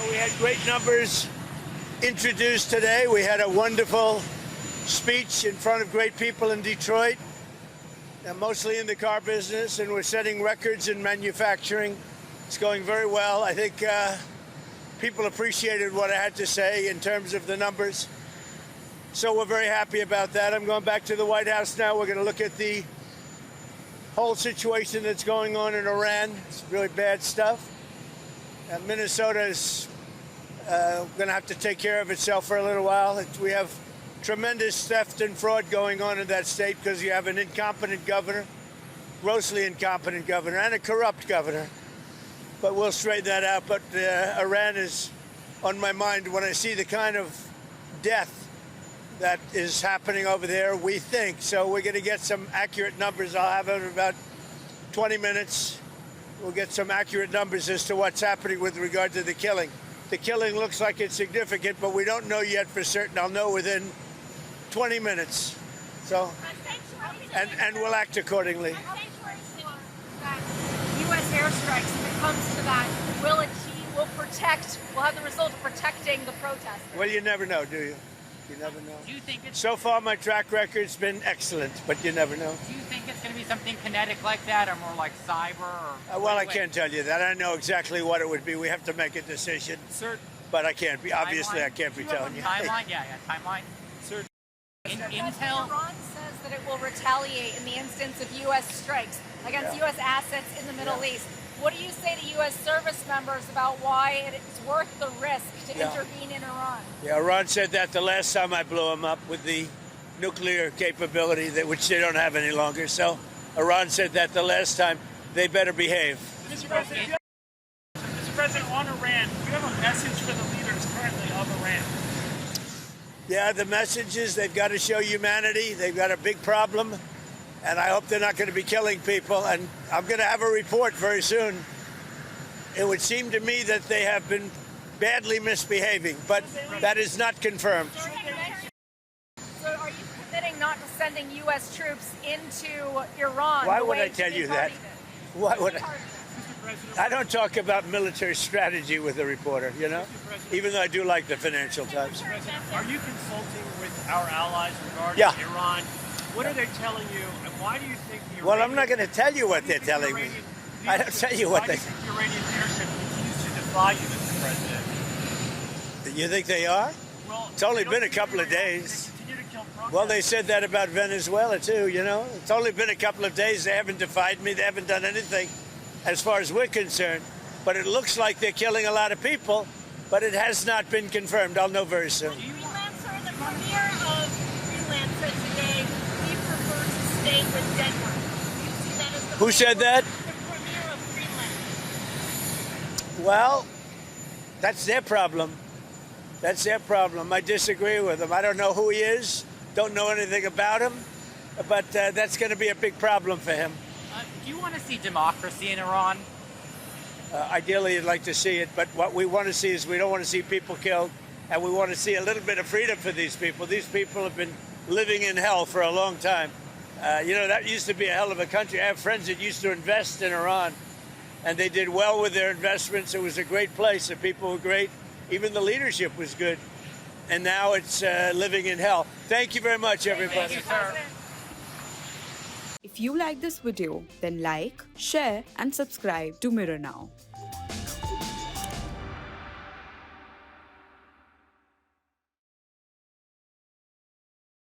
We had great numbers introduced today. We had a wonderful speech in front of great people in Detroit, mostly in the car business, and we're setting records in manufacturing. It's going very well. I think people appreciated what I had to say in terms of the numbers. So we're very happy about that. I'm going back to the White House now. We're going to look at the whole situation that's going on in Iran. It's really bad stuff. Minnesota is going to have to take care of itself for a little while. We have tremendous theft and fraud going on in that state because you have an incompetent governor, grossly incompetent governor, and a corrupt governor. But we'll straighten that out. But Iran is on my mind when I see the kind of death that is happening over there, we think. So we're going to get some accurate numbers. I'll have it in about 20 minutes. We'll get some accurate numbers as to what's happening with regard to the killing. The killing looks like it's significant, but we don't know yet for certain. I'll know within 20 minutes. So, and we'll act accordingly. U.S. airstrikes, if it comes to that, will have the result of protecting the protesters? Well, you never know, do you? You never know. Do you think it's... So far, my track record's been excellent, but you never know. Do you think it's going to be something kinetic like that, or more like cyber? Or well, I can't tell you that. I know exactly what it would be. We have to make a decision. Sir, but I can't be. Obviously, timeline? I can't be telling you. Timeline? Yeah, timeline. Sir, Intel. Iran says that it will retaliate in the instance of U.S. strikes against U.S. assets in the Middle East. What do you say to U.S. service members about why it's worth the risk to intervene in Iran? Yeah, Iran said that the last time I blew them up with the nuclear capability, which they don't have any longer. So Iran said that the last time. They better behave. Mr. President, on Iran, do you have a message for the leaders currently of Iran? Yeah, the message is they've got to show humanity. They've got a big problem. And I hope they're not going to be killing people. And I'm going to have a report very soon. It would seem to me that they have been badly misbehaving, but that is not confirmed. So are you committing not to sending U.S. troops into Iran? Why would I tell you that? Why would I don't talk about military strategy with a reporter, you know, even though I do like the Financial Times. Are you consulting with our allies regarding Iran? What are they telling you, and why do you think the Iranian... Well, I'm not going to tell you what they're telling me. I don't tell you what they... Why do you think the Iranian airship continues to defy you, Mr. President? You think they are? Well, it's only been a couple of days. They continue to kill protesters. Well, they said that about Venezuela, too, you know. It's only been a couple of days. They haven't defied me. They haven't done anything as far as we're concerned. But it looks like they're killing a lot of people, but it has not been confirmed. I'll know very soon. Freelancer, the premier of Freelancer today, he prefers to stay with Denmark. Do you see that as the Who said that? The premier of Freelancer. Well, that's their problem. That's their problem. I disagree with him. I don't know who he is, don't know anything about him, but that's going to be a big problem for him. Do you want to see democracy in Iran? Ideally, you'd like to see it, but what we want to see is we don't want to see people killed, and we want to see a little bit of freedom for these people. These people have been living in hell for a long time. You know, that used to be a hell of a country. I have friends that used to invest in Iran, and they did well with their investments. It was a great place. The people were great. Even the leadership was good. And now it's living in hell. Thank you very much, everybody. Thank you, sir. If you like this video, then like, share and subscribe to Mirror Now.